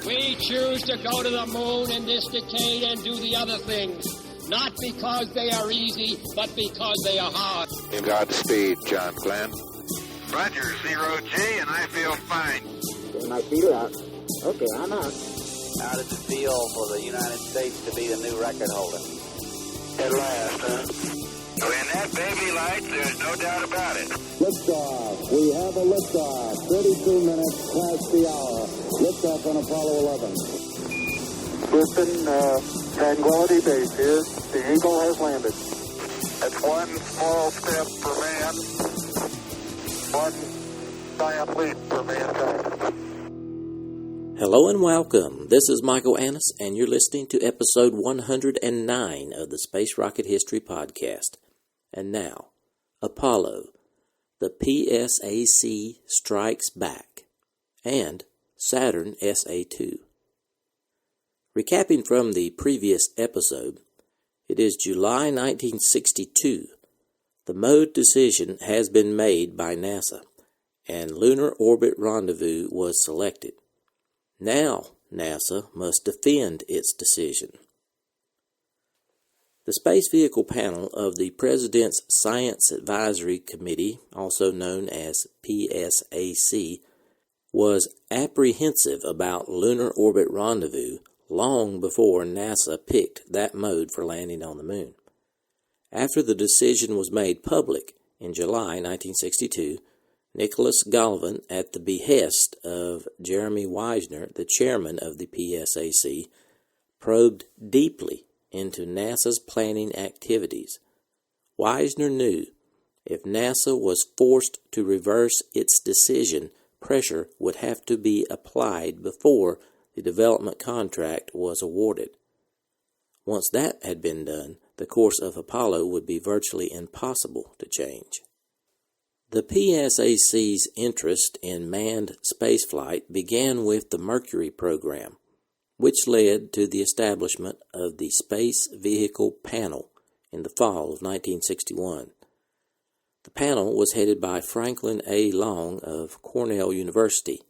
We choose to go to the moon in this decade and do the other things, not because they are easy, but because they are hard. Godspeed, John Glenn. Roger, 0G, and I feel fine. Getting my feet out. Okay, I'm out. How does it feel for the United States to be the new record holder? At last, huh? When that baby lights, there's no doubt about it. Liftoff. We have a liftoff. 32 minutes past the hour. Liftoff on Apollo 11. Houston, Tranquility Base here. The Eagle has landed. That's one small step for man, one giant leap for mankind. Hello and welcome. This is Michael Annis, and you're listening to episode 109 of the Space Rocket History Podcast. And now, Apollo, the PSAC strikes back, and Saturn SA-2. Recapping from the previous episode, it is July 1962. The mode decision has been made by NASA, and lunar-orbit rendezvous was selected. Now, NASA must defend its decision. The Space Vehicle Panel of the President's Science Advisory Committee, also known as PSAC, was apprehensive about lunar orbit rendezvous long before NASA picked that mode for landing on the moon. After the decision was made public in July 1962, Nicholas Galvin, at the behest of Jerome Wiesner, the chairman of the PSAC, probed deeply into NASA's planning activities. Wiesner knew if NASA was forced to reverse its decision, pressure would have to be applied before the development contract was awarded. Once that had been done, the course of Apollo would be virtually impossible to change. The PSAC's interest in manned spaceflight began with the Mercury program, which led to the establishment of the Space Vehicle Panel in the fall of 1961. The panel was headed by Franklin A. Long of Cornell University.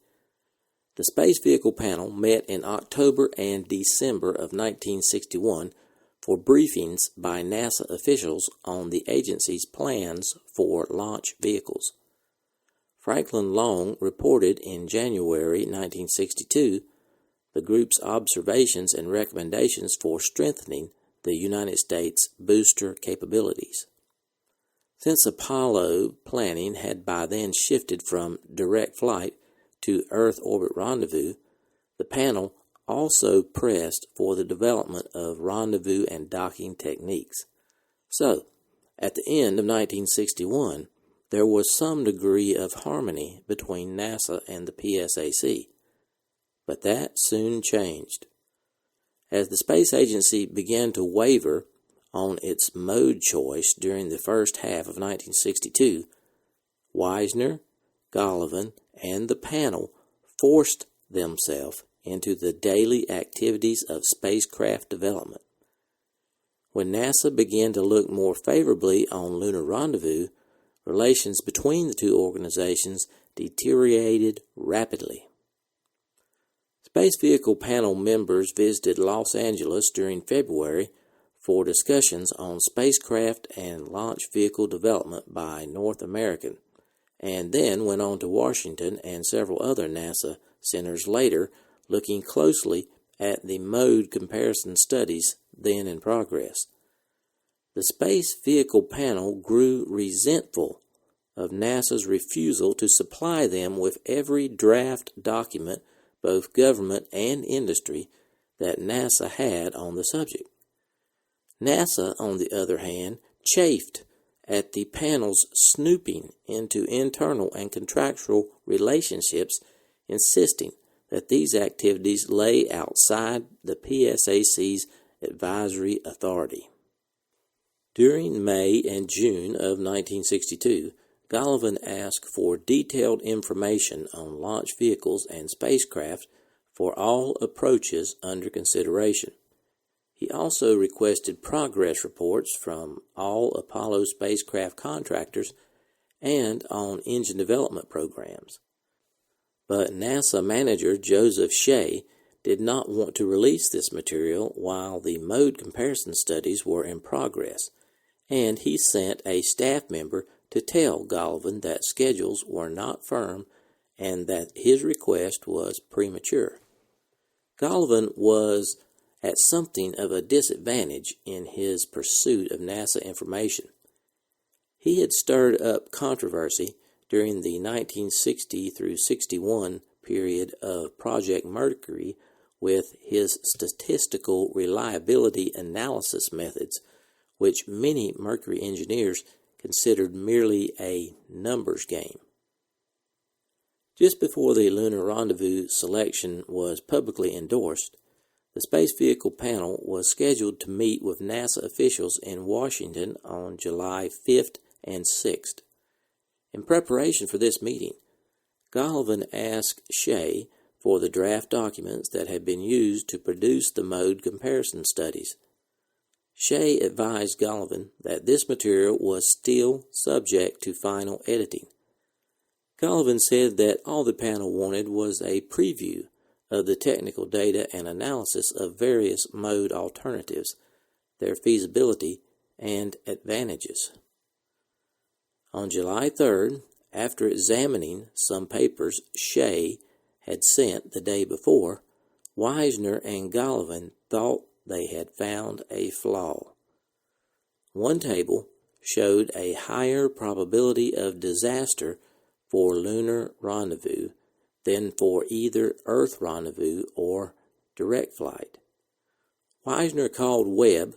The Space Vehicle Panel met in October and December of 1961 for briefings by NASA officials on the agency's plans for launch vehicles. Franklin Long reported in January 1962 the group's observations and recommendations for strengthening the United States booster capabilities. Since Apollo planning had by then shifted from direct flight to Earth orbit rendezvous, the panel also pressed for the development of rendezvous and docking techniques. So, at the end of 1961, there was some degree of harmony between NASA and the PSAC. But that soon changed. As the space agency began to waver on its mode choice during the first half of 1962, Wiesner, Galvin, and the panel forced themselves into the daily activities of spacecraft development. When NASA began to look more favorably on lunar rendezvous, relations between the two organizations deteriorated rapidly. Space Vehicle Panel members visited Los Angeles during February for discussions on spacecraft and launch vehicle development by North American, and then went on to Washington and several other NASA centers later, looking closely at the mode comparison studies then in progress. The Space Vehicle Panel grew resentful of NASA's refusal to supply them with every draft document, both government and industry, that NASA had on the subject. NASA, on the other hand, chafed at the panel's snooping into internal and contractual relationships, insisting that these activities lay outside the PSAC's advisory authority. During May and June of 1962, Galvin asked for detailed information on launch vehicles and spacecraft for all approaches under consideration. He also requested progress reports from all Apollo spacecraft contractors and on engine development programs. But NASA manager Joseph Shea did not want to release this material while the mode comparison studies were in progress, and he sent a staff member to tell Galvin that schedules were not firm and that his request was premature. Galvin was at something of a disadvantage in his pursuit of NASA information. He had stirred up controversy during the 1960 through 61 period of Project Mercury with his statistical reliability analysis methods, which many Mercury engineers considered merely a numbers game. Just before the Lunar Rendezvous selection was publicly endorsed, the Space Vehicle Panel was scheduled to meet with NASA officials in Washington on July 5th and 6th. In preparation for this meeting, Galvin asked Shea for the draft documents that had been used to produce the mode comparison studies. Shea advised Galvin that this material was still subject to final editing. Galvin said that all the panel wanted was a preview of the technical data and analysis of various mode alternatives, their feasibility, and advantages. On July 3rd, after examining some papers Shea had sent the day before, Wiesner and Galvin thought they had found a flaw. One table showed a higher probability of disaster for lunar rendezvous than for either Earth rendezvous or direct flight. Wiesner called Webb,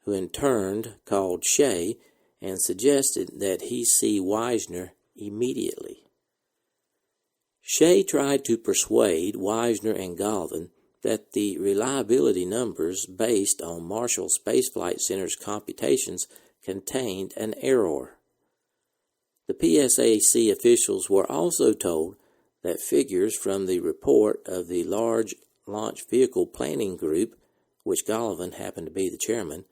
who in turn called Shea, and suggested that he see Wiesner immediately. Shea tried to persuade Wiesner and Galvin that the reliability numbers based on Marshall Space Flight Center's computations contained an error. The PSAC officials were also told that figures from the report of the Large Launch Vehicle Planning Group, which Galvin happened to be the chairman,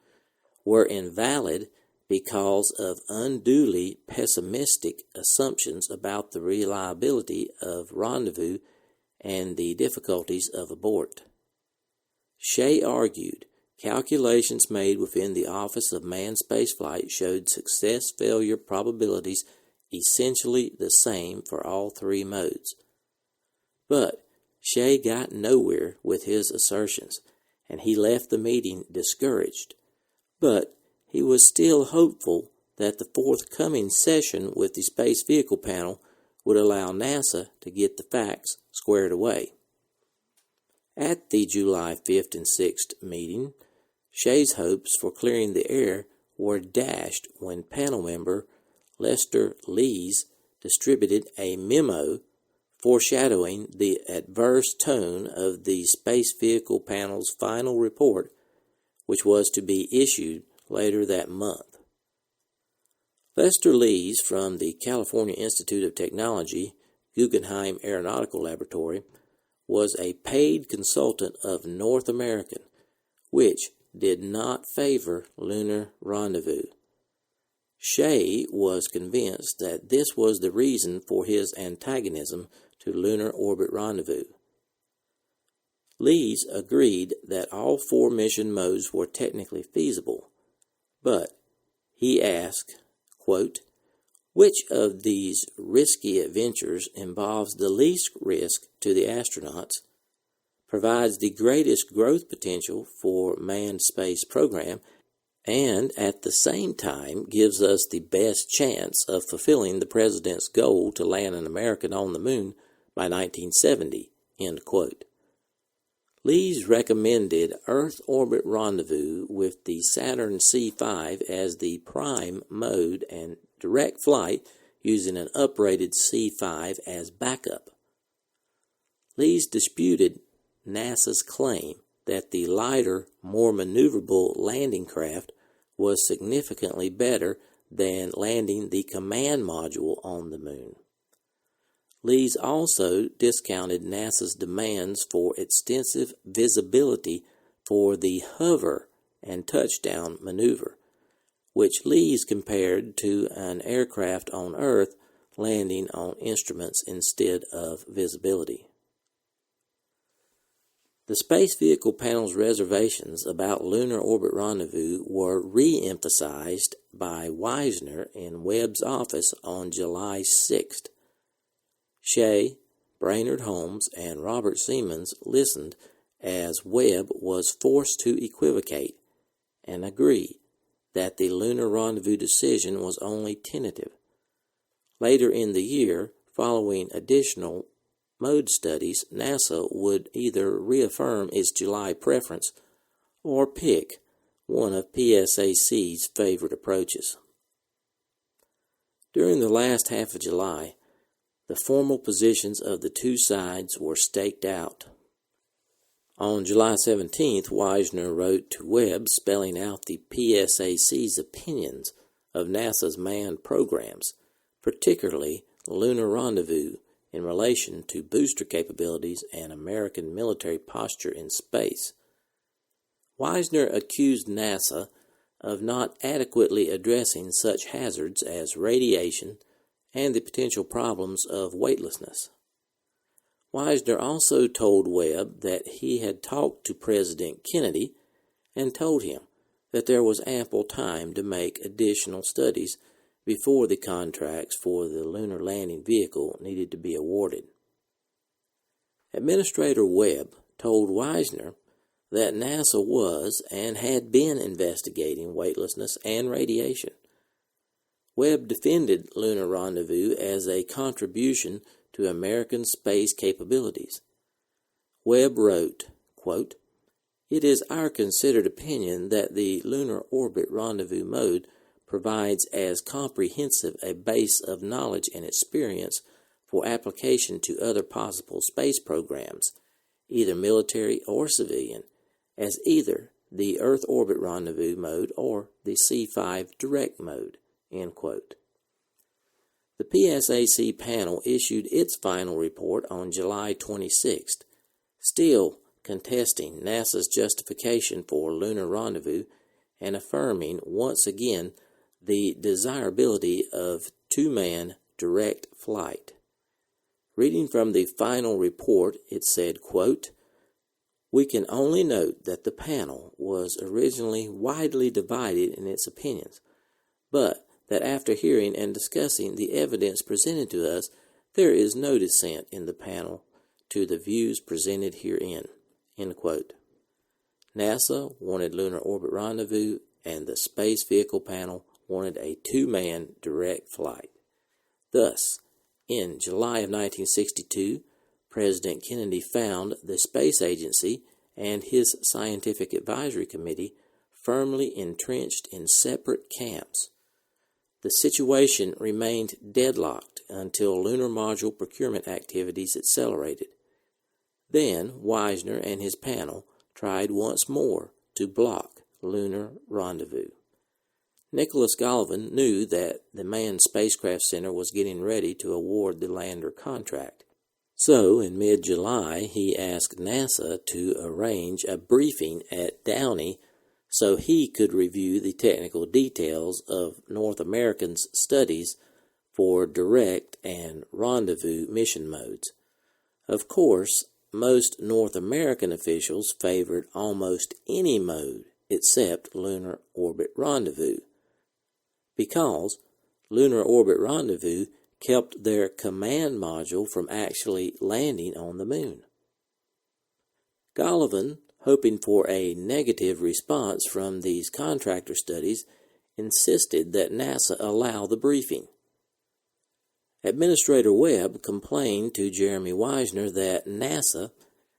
were invalid because of unduly pessimistic assumptions about the reliability of rendezvous and the difficulties of abort. Shea argued calculations made within the Office of Manned Spaceflight showed success-failure probabilities essentially the same for all three modes. But Shea got nowhere with his assertions, and he left the meeting discouraged. But he was still hopeful that the forthcoming session with the Space Vehicle Panel would allow NASA to get the facts squared away. At the July 5th and 6th meeting, Shea's hopes for clearing the air were dashed when panel member Lester Lees distributed a memo foreshadowing the adverse tone of the Space Vehicle Panel's final report, which was to be issued later that month. Lester Lees from the California Institute of Technology, Guggenheim Aeronautical Laboratory, was a paid consultant of North American, which did not favor lunar rendezvous. Shea was convinced that this was the reason for his antagonism to lunar orbit rendezvous. Lees agreed that all four mission modes were technically feasible, but he asked, quote, "Which of these risky adventures involves the least risk to the astronauts, provides the greatest growth potential for manned space program, and at the same time gives us the best chance of fulfilling the President's goal to land an American on the moon by 1970, end quote. Lees recommended Earth orbit rendezvous with the Saturn V as the prime mode and direct flight using an uprated C5 as backup. Lees disputed NASA's claim that the lighter, more maneuverable landing craft was significantly better than landing the command module on the moon. Lees also discounted NASA's demands for extensive visibility for the hover and touchdown maneuver, which Lees compared to an aircraft on Earth landing on instruments instead of visibility. The Space Vehicle Panel's reservations about lunar orbit rendezvous were re-emphasized by Wiesner in Webb's office on July 6th. Shea, Brainerd Holmes, and Robert Siemens listened as Webb was forced to equivocate and agree that the lunar rendezvous decision was only tentative. Later in the year, following additional mode studies, NASA would either reaffirm its July preference or pick one of PSAC's favorite approaches. During the last half of July, the formal positions of the two sides were staked out. On July 17th, Wiesner wrote to Webb spelling out the PSAC's opinions of NASA's manned programs, particularly lunar rendezvous in relation to booster capabilities and American military posture in space. Wiesner accused NASA of not adequately addressing such hazards as radiation and the potential problems of weightlessness. Wiesner also told Webb that he had talked to President Kennedy and told him that there was ample time to make additional studies before the contracts for the lunar landing vehicle needed to be awarded. Administrator Webb told Wiesner that NASA was and had been investigating weightlessness and radiation. Webb defended lunar rendezvous as a contribution to American space capabilities. Webb wrote, quote, "It is our considered opinion that the lunar orbit rendezvous mode provides as comprehensive a base of knowledge and experience for application to other possible space programs, either military or civilian, as either the Earth orbit rendezvous mode or the C5 direct mode." End quote. The PSAC panel issued its final report on July 26th, still contesting NASA's justification for lunar rendezvous and affirming once again the desirability of two-man direct flight. Reading from the final report, it said, quote, "We can only note that the panel was originally widely divided in its opinions, but that after hearing and discussing the evidence presented to us, there is no dissent in the panel to the views presented herein." End quote. NASA wanted lunar orbit rendezvous, and the Space Vehicle Panel wanted a two-man direct flight. Thus, in July of 1962, President Kennedy found the Space Agency and his Scientific Advisory Committee firmly entrenched in separate camps. The situation remained deadlocked until lunar module procurement activities accelerated. Then Wiesner and his panel tried once more to block lunar rendezvous. Nicholas Gallivan knew that the Manned Spacecraft Center was getting ready to award the lander contract. So, in mid-July, he asked NASA to arrange a briefing at Downey so he could review the technical details of North Americans' studies for direct and rendezvous mission modes. Of course, most North American officials favored almost any mode except lunar orbit rendezvous, because lunar orbit rendezvous kept their command module from actually landing on the moon. Gallivan, hoping for a negative response from these contractor studies, insisted that NASA allow the briefing. Administrator Webb complained to Jerome Wiesner that NASA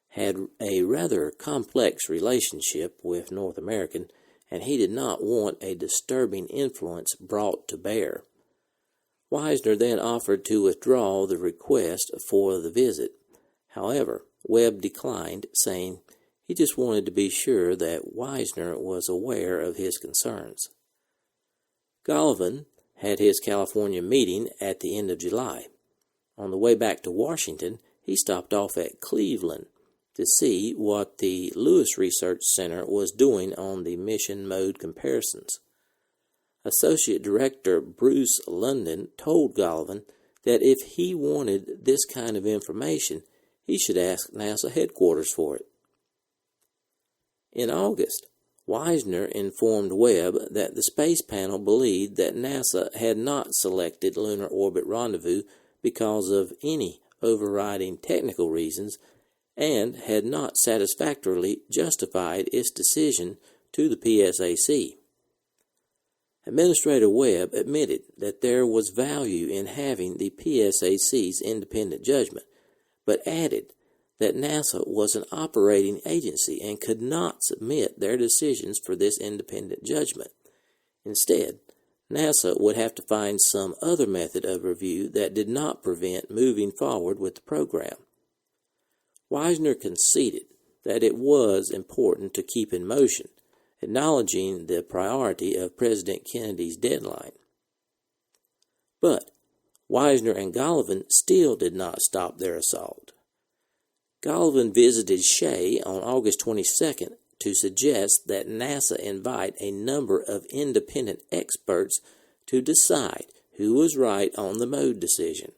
had a rather complex relationship with North American, and he did not want a disturbing influence brought to bear. Wiesner then offered to withdraw the request for the visit. However, Webb declined, saying he just wanted to be sure that Wiesner was aware of his concerns. Gallivan had his California meeting at the end of July. On the way back to Washington, he stopped off at Cleveland to see what the Lewis Research Center was doing on the mission mode comparisons. Associate Director Bruce London told Gallivan that if he wanted this kind of information, he should ask NASA headquarters for it. In August, Wiesner informed Webb that the space panel believed that NASA had not selected lunar orbit rendezvous because of any overriding technical reasons and had not satisfactorily justified its decision to the PSAC. Administrator Webb admitted that there was value in having the PSAC's independent judgment, but added that NASA was an operating agency and could not submit their decisions for this independent judgment. Instead, NASA would have to find some other method of review that did not prevent moving forward with the program. Wiesner conceded that it was important to keep in motion, acknowledging the priority of President Kennedy's deadline. But Wiesner and Golovin still did not stop their assault. Golovin visited Shea on August 22nd to suggest that NASA invite a number of independent experts to decide who was right on the mode decision.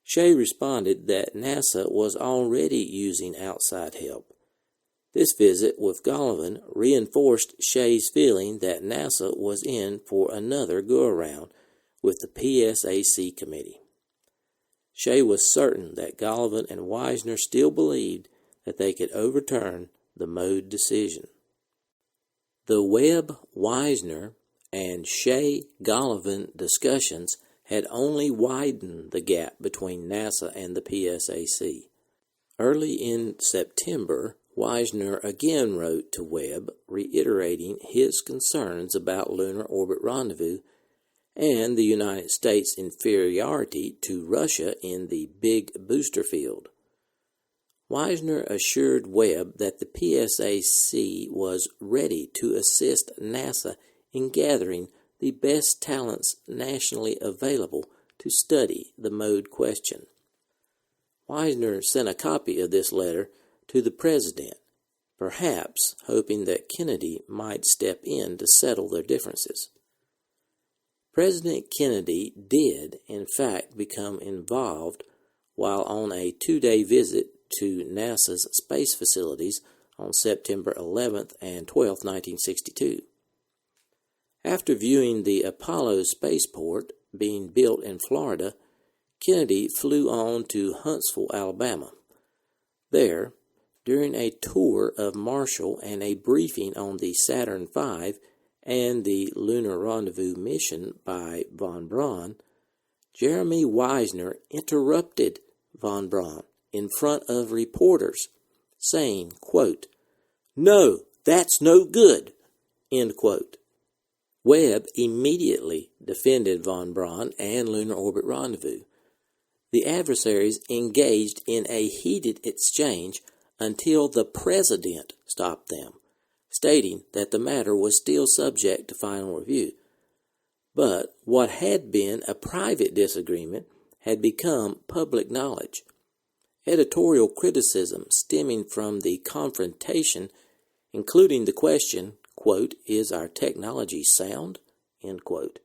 Shea responded that NASA was already using outside help. This visit with Golovin reinforced Shea's feeling that NASA was in for another go-around with the PSAC committee. Shea was certain that Golovin and Wiesner still believed that they could overturn the mode decision. The Webb-Wiesner and Shea-Golovin discussions had only widened the gap between NASA and the PSAC. Early in September, Wiesner again wrote to Webb, reiterating his concerns about lunar orbit rendezvous and the United States' inferiority to Russia in the big booster field. Wiesner assured Webb that the PSAC was ready to assist NASA in gathering the best talents nationally available to study the mode question. Wiesner sent a copy of this letter to the President, perhaps hoping that Kennedy might step in to settle their differences. President Kennedy did, in fact, become involved while on a 2-day visit to NASA's space facilities on September 11th and 12th, 1962. After viewing the Apollo spaceport being built in Florida, Kennedy flew on to Huntsville, Alabama. There, during a tour of Marshall and a briefing on the Saturn V and the lunar-rendezvous mission by von Braun, Jerome Wiesner interrupted von Braun in front of reporters, saying, quote, "No, that's no good," end quote. Webb immediately defended von Braun and lunar orbit rendezvous. The adversaries engaged in a heated exchange until the President stopped them, stating that the matter was still subject to final review. But what had been a private disagreement had become public knowledge. Editorial criticism stemming from the confrontation, including the question, quote, "Is our technology sound?" end quote,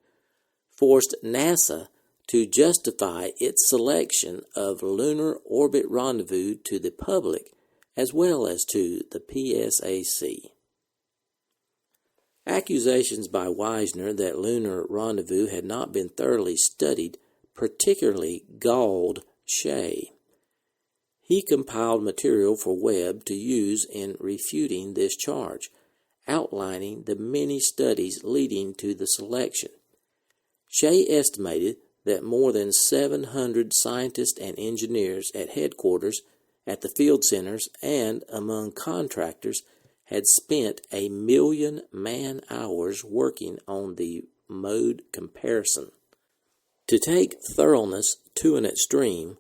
forced NASA to justify its selection of lunar orbit rendezvous to the public as well as to the PSAC. Accusations by Wiesner that lunar rendezvous had not been thoroughly studied particularly galled Shea. He compiled material for Webb to use in refuting this charge, outlining the many studies leading to the selection. Shea estimated that more than 700 scientists and engineers at headquarters, at the field centers, and among contractors had spent 1 million man-hours working on the mode comparison. To take thoroughness to an extreme,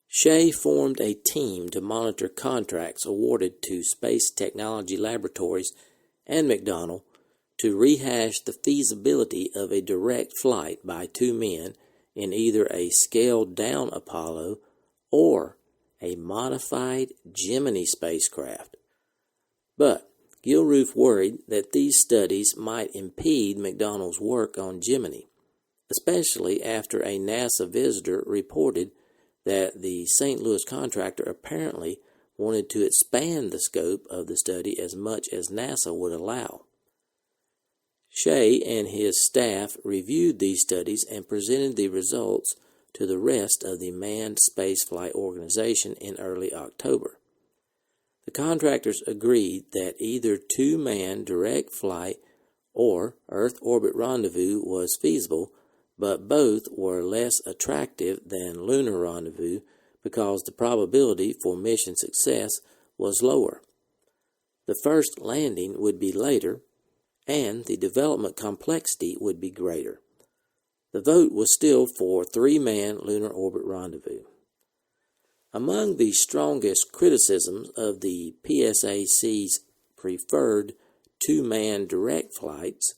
Shea formed a team to monitor contracts awarded to Space Technology Laboratories and McDonnell to rehash the feasibility of a direct flight by 2 men in either a scaled-down Apollo or a modified Gemini spacecraft. But Gilruth worried that these studies might impede McDonnell's work on Gemini, especially after a NASA visitor reported that the St. Louis contractor apparently wanted to expand the scope of the study as much as NASA would allow. Shea and his staff reviewed these studies and presented the results to the rest of the Manned Spaceflight Organization in early October. The contractors agreed that either two-man direct flight or Earth orbit rendezvous was feasible, but both were less attractive than lunar rendezvous because the probability for mission success was lower. The first landing would be later, and the development complexity would be greater. The vote was still for three-man lunar orbit rendezvous. Among the strongest criticisms of the PSAC's preferred two-man direct flights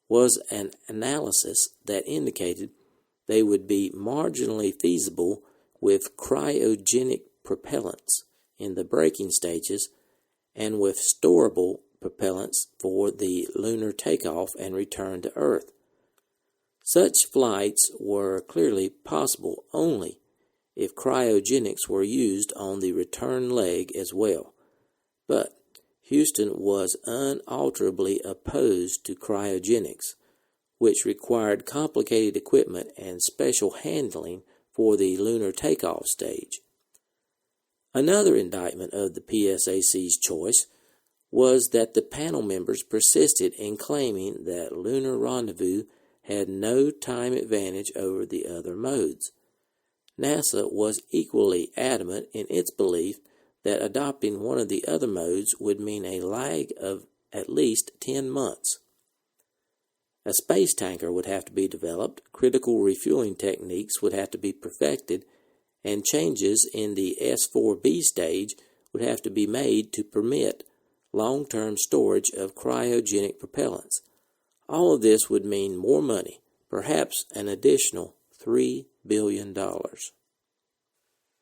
was an analysis that indicated they would be marginally feasible with cryogenic propellants in the braking stages and with storable propellants for the lunar takeoff and return to Earth. Such flights were clearly possible only if cryogenics were used on the return leg as well, but Houston was unalterably opposed to cryogenics, which required complicated equipment and special handling for the lunar takeoff stage. Another indictment of the PSAC's choice was that the panel members persisted in claiming that lunar rendezvous had no time advantage over the other modes. NASA was equally adamant in its belief that adopting one of the other modes would mean a lag of at least 10 months. A space tanker would have to be developed, critical refueling techniques would have to be perfected, and changes in the S-4B stage would have to be made to permit long-term storage of cryogenic propellants. All of this would mean more money, perhaps an additional $3 billion.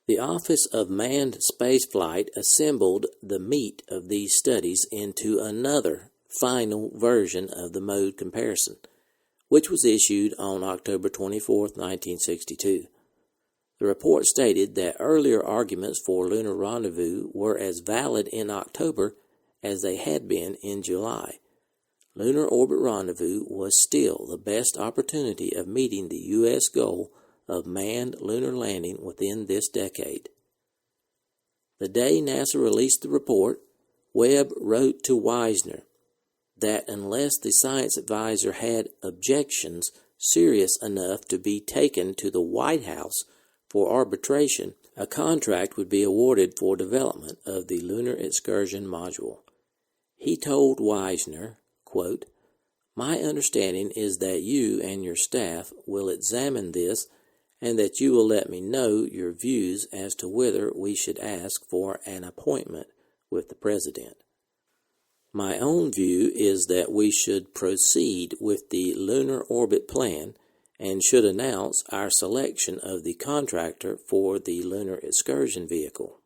The Office of Manned Spaceflight assembled the meat of these studies into another final version of the mode comparison, which was issued on October 24, 1962. The report stated that earlier arguments for lunar rendezvous were as valid in October as they had been in July. Lunar orbit rendezvous was still the best opportunity of meeting the U.S. goal of manned lunar landing within this decade. The day NASA released the report, Webb wrote to Wiesner that unless the science advisor had objections serious enough to be taken to the White House for arbitration, a contract would be awarded for development of the Lunar Excursion Module. He told Wiesner, quote, "My understanding is that you and your staff will examine this and that you will let me know your views as to whether we should ask for an appointment with the President. My own view is that we should proceed with the lunar orbit plan and should announce our selection of the contractor for the lunar excursion vehicle.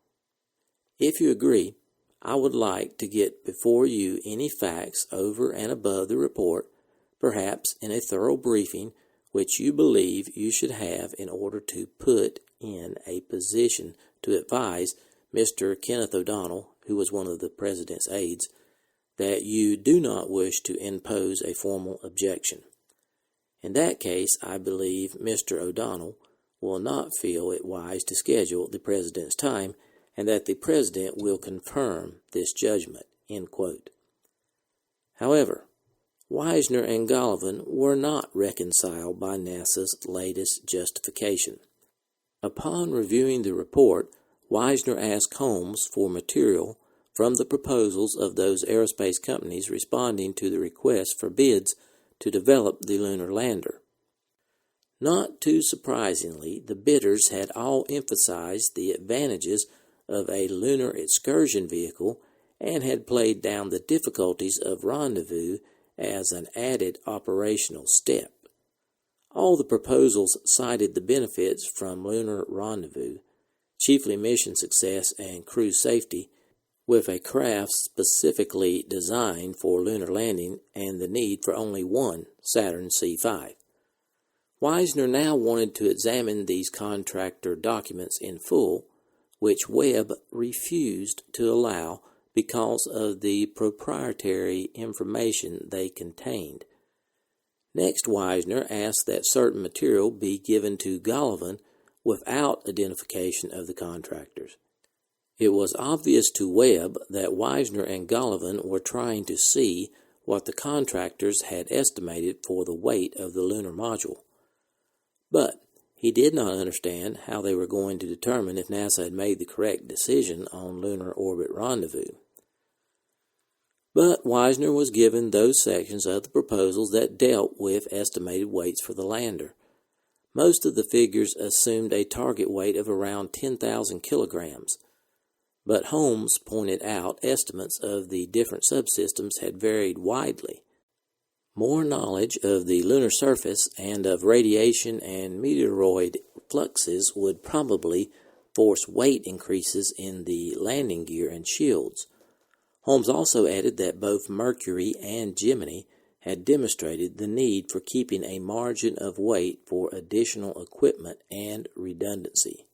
If you agree, I would like to get before you any facts over and above the report, perhaps in a thorough briefing, which you believe you should have in order to put in a position to advise Mr. Kenneth O'Donnell, who was one of the President's aides, that you do not wish to impose a formal objection. In that case, I believe Mr. O'Donnell will not feel it wise to schedule the President's time and that the President will confirm this judgment." End quote. However, Wiesner and Golovin were not reconciled by NASA's latest justification. Upon reviewing the report, Wiesner asked Holmes for material from the proposals of those aerospace companies responding to the request for bids to develop the lunar lander. Not too surprisingly, the bidders had all emphasized the advantages of a lunar excursion vehicle and had played down the difficulties of rendezvous as an added operational step. All the proposals cited the benefits from lunar rendezvous, chiefly mission success and crew safety, with a craft specifically designed for lunar landing and the need for only one Saturn V. Wiesner now wanted to examine these contractor documents in full, which Webb refused to allow because of the proprietary information they contained. Next, Wiesner asked that certain material be given to Golovin without identification of the contractors. It was obvious to Webb that Wiesner and Golovin were trying to see what the contractors had estimated for the weight of the lunar module. But he did not understand how they were going to determine if NASA had made the correct decision on lunar-orbit rendezvous. But Wiesner was given those sections of the proposals that dealt with estimated weights for the lander. Most of the figures assumed a target weight of around 10,000 kilograms, but Holmes pointed out estimates of the different subsystems had varied widely. More knowledge of the lunar surface and of radiation and meteoroid fluxes would probably force weight increases in the landing gear and shields. Holmes also added that both Mercury and Gemini had demonstrated the need for keeping a margin of weight for additional equipment and redundancy.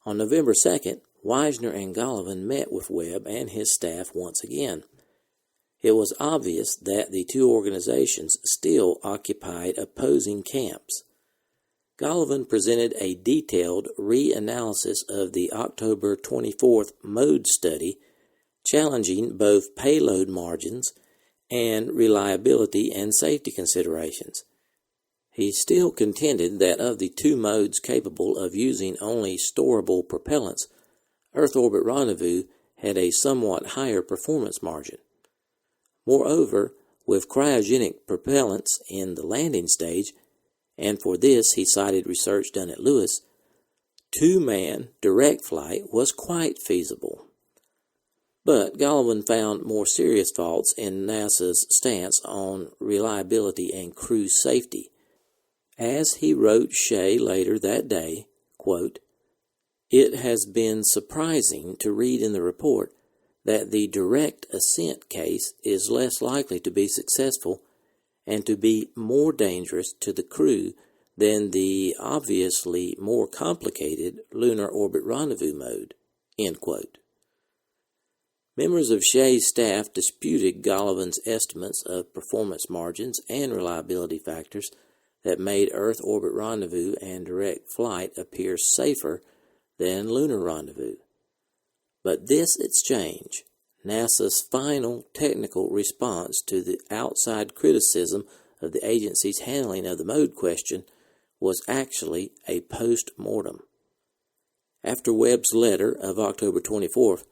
On November 2nd, Wiesner and Golovin met with Webb and his staff once again. It was obvious that the two organizations still occupied opposing camps. Golovin presented a detailed reanalysis of the October 24th mode study, challenging both payload margins and reliability and safety considerations. He still contended that of the two modes capable of using only storable propellants, Earth Orbit Rendezvous had a somewhat higher performance margin. Moreover, with cryogenic propellants in the landing stage, and for this he cited research done at Lewis, two-man direct flight was quite feasible. But Golovin found more serious faults in NASA's stance on reliability and crew safety. As he wrote Shea later that day, quote, "It has been surprising to read in the report that the direct ascent case is less likely to be successful and to be more dangerous to the crew than the obviously more complicated lunar orbit rendezvous mode." End quote. Members of Shea's staff disputed Golovin's estimates of performance margins and reliability factors that made Earth orbit rendezvous and direct flight appear safer than lunar rendezvous. But this exchange, NASA's final technical response to the outside criticism of the agency's handling of the mode question, was actually a post-mortem. After Webb's letter of October 24th,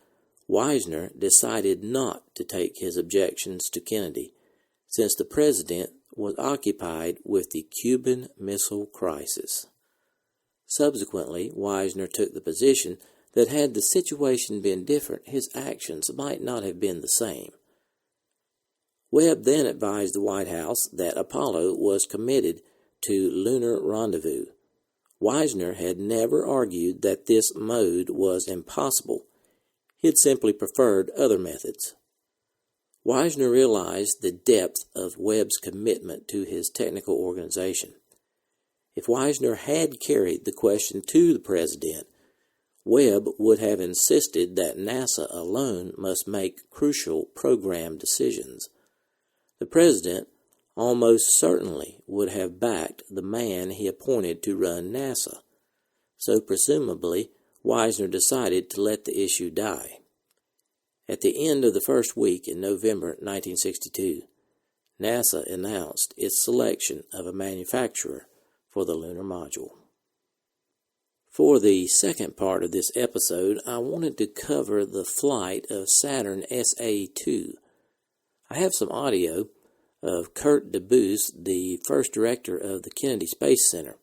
Wiesner decided not to take his objections to Kennedy, since the president was occupied with the Cuban Missile Crisis. Subsequently, Wiesner took the position that had the situation been different, his actions might not have been the same. Webb then advised the White House that Apollo was committed to lunar rendezvous. Wiesner had never argued that this mode was impossible. He had simply preferred other methods. Wiesner realized the depth of Webb's commitment to his technical organization. If Wiesner had carried the question to the president, Webb would have insisted that NASA alone must make crucial program decisions. The president almost certainly would have backed the man he appointed to run NASA, so presumably Wiesner decided to let the issue die. At the end of the first week in November 1962, NASA announced its selection of a manufacturer for the lunar module. For the second part of this episode, I wanted to cover the flight of Saturn SA-2. I have some audio of Kurt DeBoos, the first director of the Kennedy Space Center.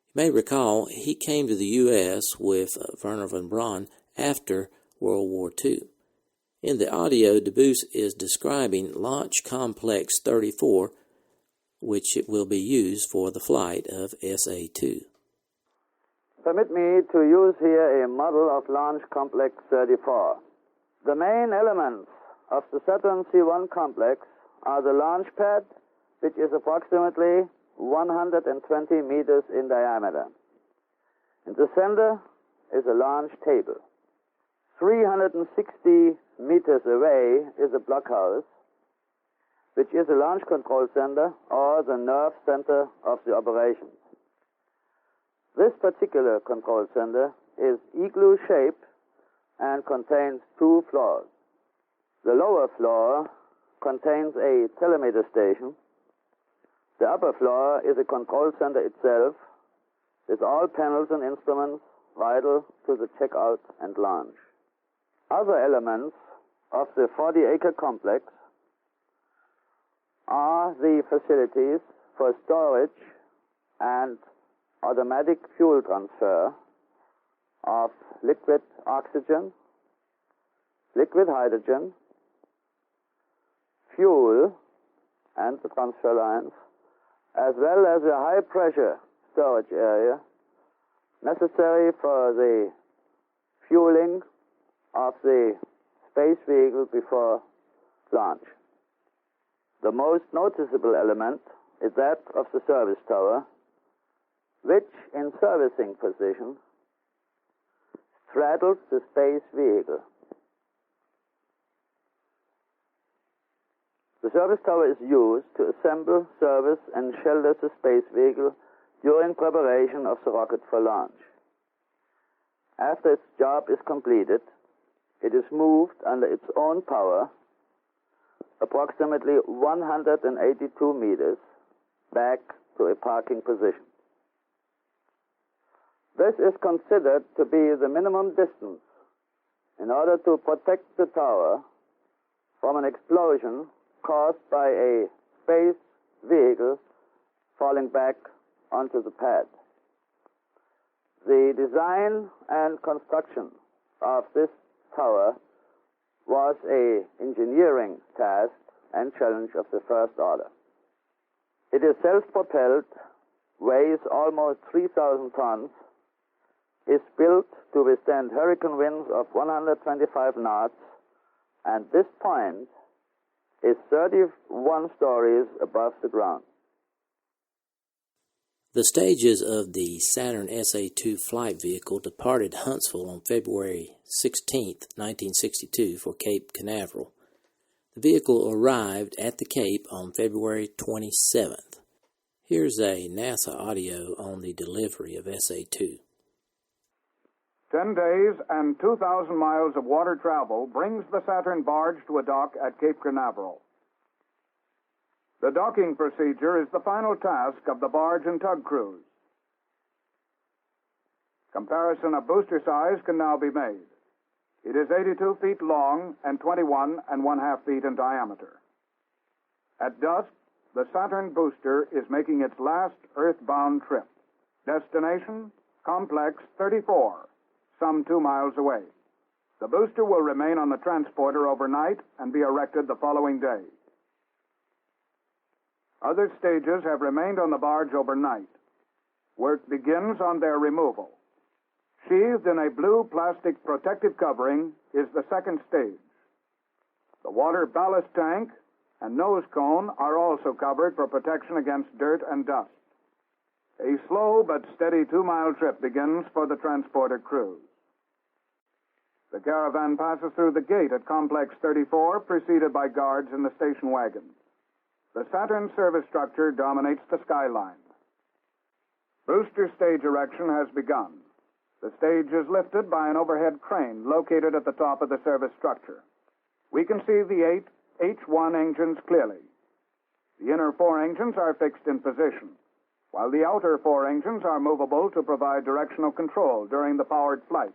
You may recall he came to the U.S. with Wernher von Braun after World War II. In the audio, DeBoos is describing Launch Complex 34, which it will be used for the flight of SA-2. Permit me to use here a model of Launch Complex 34. The main elements of the Saturn C1 complex are the launch pad, which is approximately 120 meters in diameter. In the center, is a launch table. 360 meters away is a blockhouse, which is a launch control center or the nerve center of the operations. This particular control center is igloo-shaped and contains 2 floors. The lower floor contains a telemeter station. The upper floor is a control center itself with all panels and instruments vital to the checkout and launch. Other elements of the 40-acre complex are the facilities for storage and automatic fuel transfer of liquid oxygen, liquid hydrogen, fuel, and the transfer lines, as well as a high-pressure storage area necessary for the fueling of the space vehicle before launch. The most noticeable element is that of the service tower, which in servicing position straddles the space vehicle. The service tower is used to assemble, service, and shelter the space vehicle during preparation of the rocket for launch. After its job is completed, it is moved under its own power approximately 182 meters back to a parking position. This is considered to be the minimum distance in order to protect the tower from an explosion caused by a space vehicle falling back onto the pad. The design and construction of this tower was an engineering task and challenge of the first order. It is self-propelled, weighs almost 3,000 tons, is built to withstand hurricane winds of 125 knots, and this point is 31 stories above the ground. The stages of the Saturn SA-2 flight vehicle departed Huntsville on February 16, 1962 for Cape Canaveral. The vehicle arrived at the Cape on February 27th. Here's a NASA audio on the delivery of SA-2. 10 days and 2,000 miles of water travel brings the Saturn barge to a dock at Cape Canaveral. The docking procedure is the final task of the barge and tug crews. Comparison of booster size can now be made. It is 82 feet long and 21½ feet in diameter. At dusk, the Saturn booster is making its last earthbound trip. Destination, Complex 34, some 2 miles away. The booster will remain on the transporter overnight and be erected the following day. Other stages have remained on the barge overnight. Work begins on their removal. Sheathed in a blue plastic protective covering is the second stage. The water ballast tank and nose cone are also covered for protection against dirt and dust. A slow but steady 2-mile trip begins for the transporter crews. The caravan passes through the gate at Complex 34, preceded by guards in the station wagon. The Saturn service structure dominates the skyline. Booster stage erection has begun. The stage is lifted by an overhead crane located at the top of the service structure. We can see the 8 H-1 engines clearly. The inner 4 engines are fixed in position, while the outer 4 engines are movable to provide directional control during the powered flight.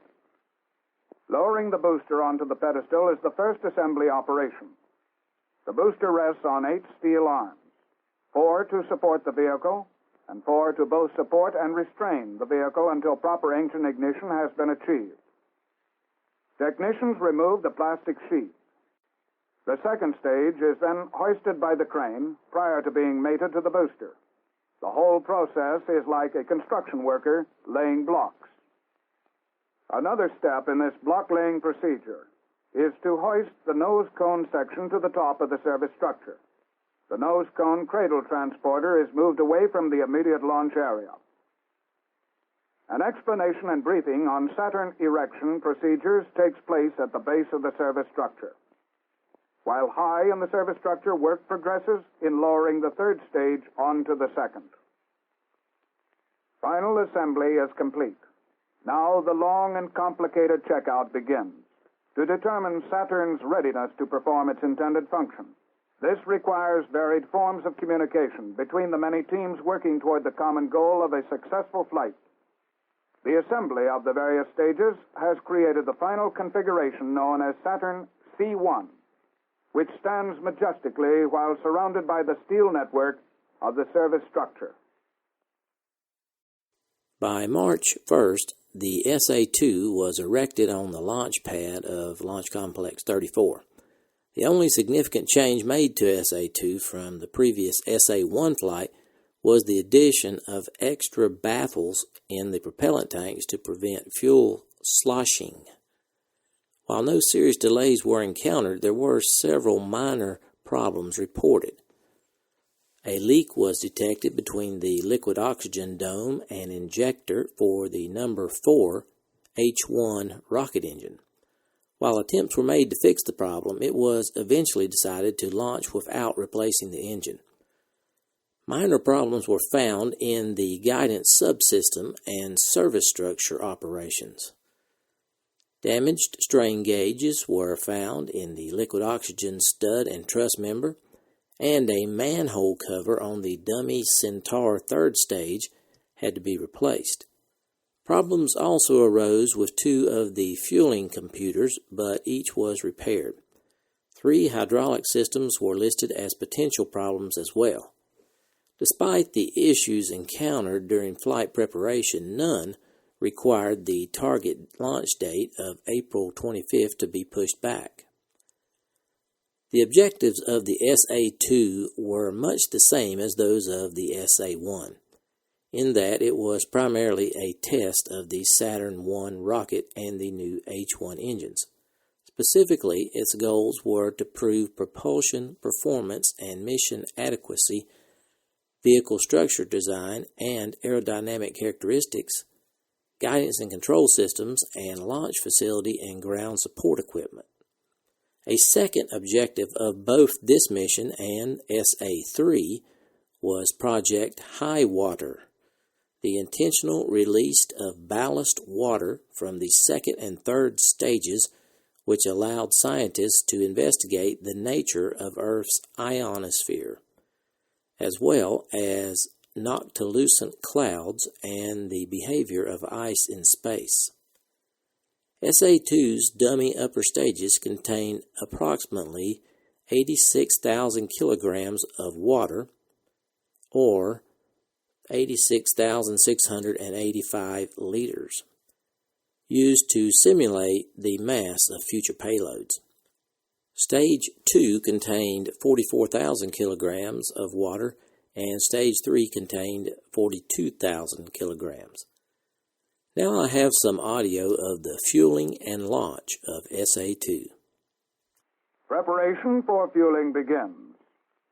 Lowering the booster onto the pedestal is the first assembly operation. The booster rests on 8 steel arms, 4 to support the vehicle, and 4 to both support and restrain the vehicle until proper engine ignition has been achieved. Technicians remove the plastic sheet. The second stage is then hoisted by the crane prior to being mated to the booster. The whole process is like a construction worker laying blocks. Another step in this block-laying procedure is to hoist the nose cone section to the top of the service structure. The nose cone cradle transporter is moved away from the immediate launch area. An explanation and briefing on Saturn erection procedures takes place at the base of the service structure. While high in the service structure, work progresses in lowering the third stage onto the second. Final assembly is complete. Now the long and complicated checkout begins to determine Saturn's readiness to perform its intended function. This requires varied forms of communication between the many teams working toward the common goal of a successful flight. The assembly of the various stages has created the final configuration known as Saturn C-1, which stands majestically while surrounded by the steel network of the service structure. By March 1st, the SA-2 was erected on the launch pad of Launch Complex 34. The only significant change made to SA-2 from the previous SA-1 flight was the addition of extra baffles in the propellant tanks to prevent fuel sloshing. While no serious delays were encountered, there were several minor problems reported. A leak was detected between the liquid oxygen dome and injector for the number 4 H-1 rocket engine. While attempts were made to fix the problem, it was eventually decided to launch without replacing the engine. Minor problems were found in the guidance subsystem and service structure operations. Damaged strain gauges were found in the liquid oxygen stud and truss member, and a manhole cover on the dummy Centaur third stage had to be replaced. Problems also arose with 2 of the fueling computers, but each was repaired. 3 hydraulic systems were listed as potential problems as well. Despite the issues encountered during flight preparation, none required the target launch date of April 25th to be pushed back. The objectives of the SA-2 were much the same as those of the SA-1, in that it was primarily a test of the Saturn I rocket and the new H-1 engines. Specifically, its goals were to prove propulsion, performance, and mission adequacy, vehicle structure design and aerodynamic characteristics, guidance and control systems, and launch facility and ground support equipment. A second objective of both this mission and SA-3 was Project High Water, the intentional release of ballast water from the second and third stages, which allowed scientists to investigate the nature of Earth's ionosphere, as well as noctilucent clouds and the behavior of ice in space. SA-2's dummy upper stages contain approximately 86,000 kilograms of water, or 86,685 liters, used to simulate the mass of future payloads. Stage 2 contained 44,000 kilograms of water, and Stage 3 contained 42,000 kilograms. Now I have some audio of the fueling and launch of SA-2. Preparation for fueling begins.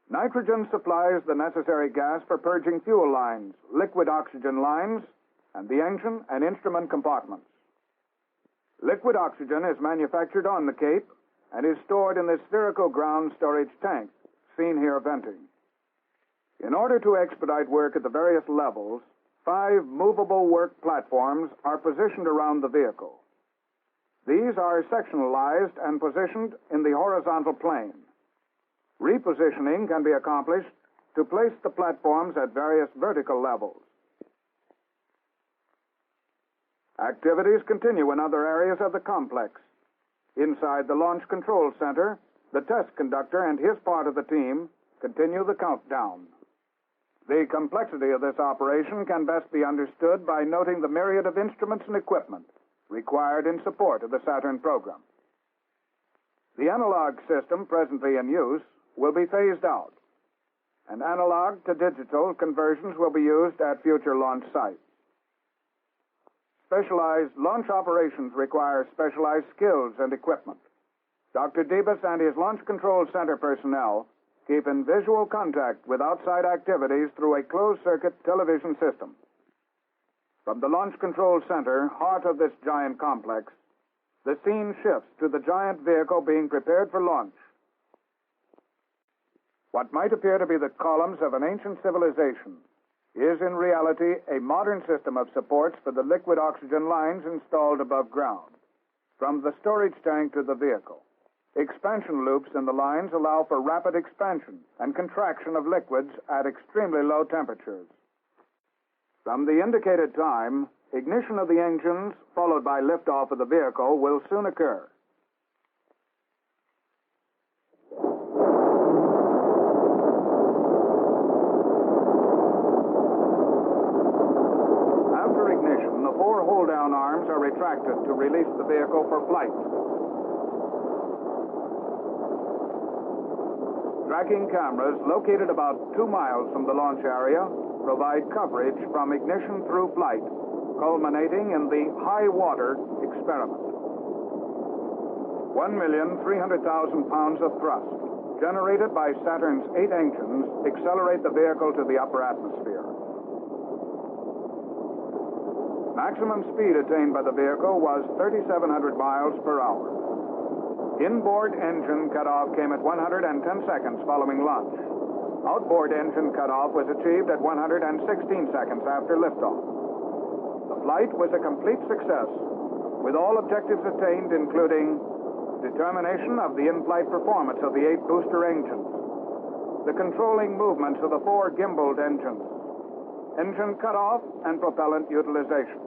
Nitrogen supplies the necessary gas for purging fuel lines, liquid oxygen lines, and the engine and instrument compartments. Liquid oxygen is manufactured on the Cape and is stored in the spherical ground storage tank, seen here venting. In order to expedite work at the various levels, 5 movable work platforms are positioned around the vehicle. These are sectionalized and positioned in the horizontal plane. Repositioning can be accomplished to place the platforms at various vertical levels. Activities continue in other areas of the complex. Inside the Launch Control Center, the test conductor and his part of the team continue the countdown. The complexity of this operation can best be understood by noting the myriad of instruments and equipment required in support of the Saturn program. The analog system presently in use will be phased out, and analog to digital conversions will be used at future launch sites. Specialized launch operations require specialized skills and equipment. Dr. Debus and his Launch Control Center personnel keep in visual contact with outside activities through a closed-circuit television system. From the Launch Control Center, heart of this giant complex, the scene shifts to the giant vehicle being prepared for launch. What might appear to be the columns of an ancient civilization is in reality a modern system of supports for the liquid oxygen lines installed above ground, from the storage tank to the vehicle. Expansion loops in the lines allow for rapid expansion and contraction of liquids at extremely low temperatures. From the indicated time, ignition of the engines, followed by liftoff of the vehicle, will soon occur. After ignition, the 4 hold-down arms are retracted to release the vehicle for flight. Tracking cameras located about 2 miles from the launch area provide coverage from ignition through flight, culminating in the high water experiment. 1,300,000 pounds of thrust, generated by Saturn's 8 engines, accelerate the vehicle to the upper atmosphere. Maximum speed attained by the vehicle was 3,700 miles per hour. Inboard engine cutoff came at 110 seconds following launch. Outboard engine cutoff was achieved at 116 seconds after liftoff. The flight was a complete success, with all objectives attained, including determination of the in-flight performance of the 8 booster engines, the controlling movements of the 4 gimbaled engines, engine cutoff, and propellant utilization.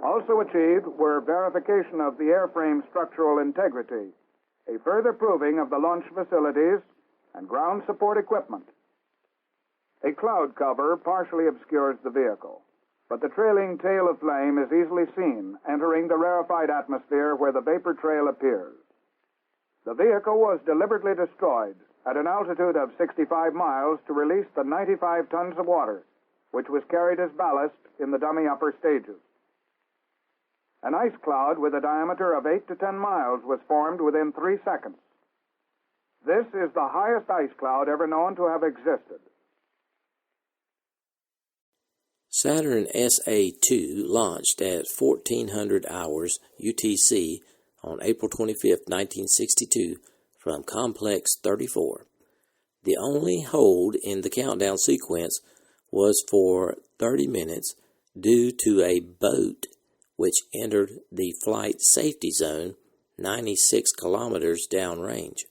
Also achieved were verification of the airframe structural integrity, a further proving of the launch facilities and ground support equipment. A cloud cover partially obscures the vehicle, but the trailing tail of flame is easily seen entering the rarefied atmosphere where the vapor trail appears. The vehicle was deliberately destroyed at an altitude of 65 miles to release the 95 tons of water, which was carried as ballast in the dummy upper stages. An ice cloud with a diameter of 8 to 10 miles was formed within 3 seconds. This is the highest ice cloud ever known to have existed. Saturn SA-2 launched at 1400 hours UTC on April 25, 1962 from Complex 34. The only hold in the countdown sequence was for 30 minutes due to a boat which entered the flight safety zone 96 kilometers downrange.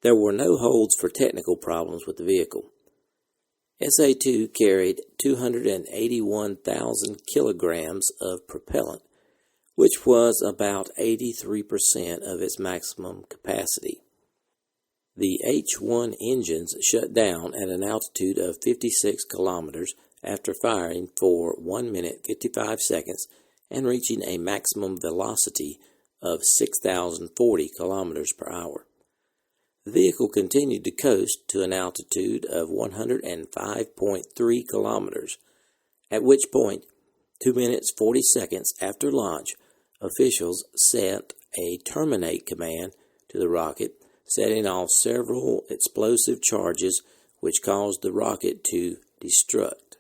There were no holds for technical problems with the vehicle. SA-2 carried 281,000 kilograms of propellant, which was about 83% of its maximum capacity. The H-1 engines shut down at an altitude of 56 kilometers after firing for 1 minute 55 seconds and reaching a maximum velocity of 6,040 kilometers per hour. The vehicle continued to coast to an altitude of 105.3 kilometers, at which point, 2 minutes 40 seconds after launch, officials sent a terminate command to the rocket, setting off several explosive charges which caused the rocket to destruct.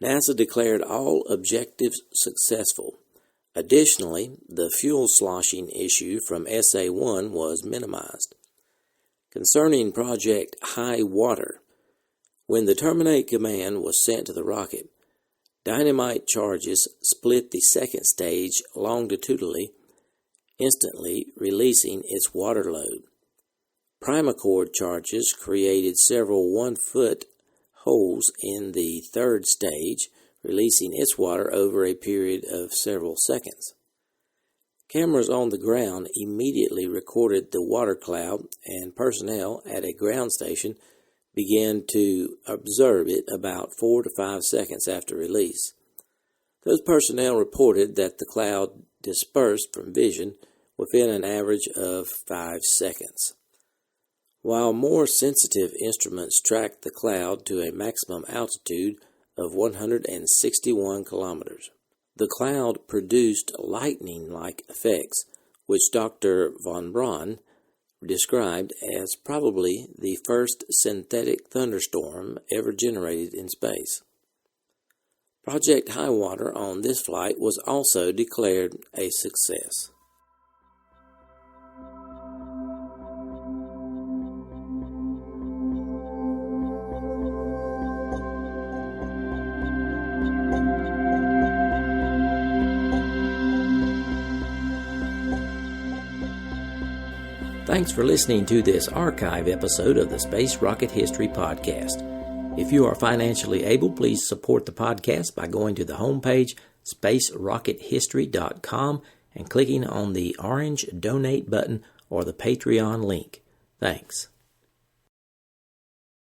NASA declared all objectives successful. Additionally, the fuel sloshing issue from SA-1 was minimized. Concerning Project High Water, when the terminate command was sent to the rocket, dynamite charges split the second stage longitudinally, instantly releasing its water load. Primacord charges created several 1-foot holes in the third stage, releasing its water over a period of several seconds. Cameras on the ground immediately recorded the water cloud, and personnel at a ground station began to observe it about 4 to 5 seconds after release. Those personnel reported that the cloud dispersed from vision within an average of 5 seconds. While more sensitive instruments tracked the cloud to a maximum altitude of 161 kilometers. The cloud produced lightning-like effects, which Dr. von Braun described as probably the first synthetic thunderstorm ever generated in space. Project Highwater on this flight was also declared a success. Thanks for listening to this archive episode of the Space Rocket History Podcast. If you are financially able, please support the podcast by going to the homepage, spacerockethistory.com, and clicking on the orange Donate button or the Patreon link. Thanks.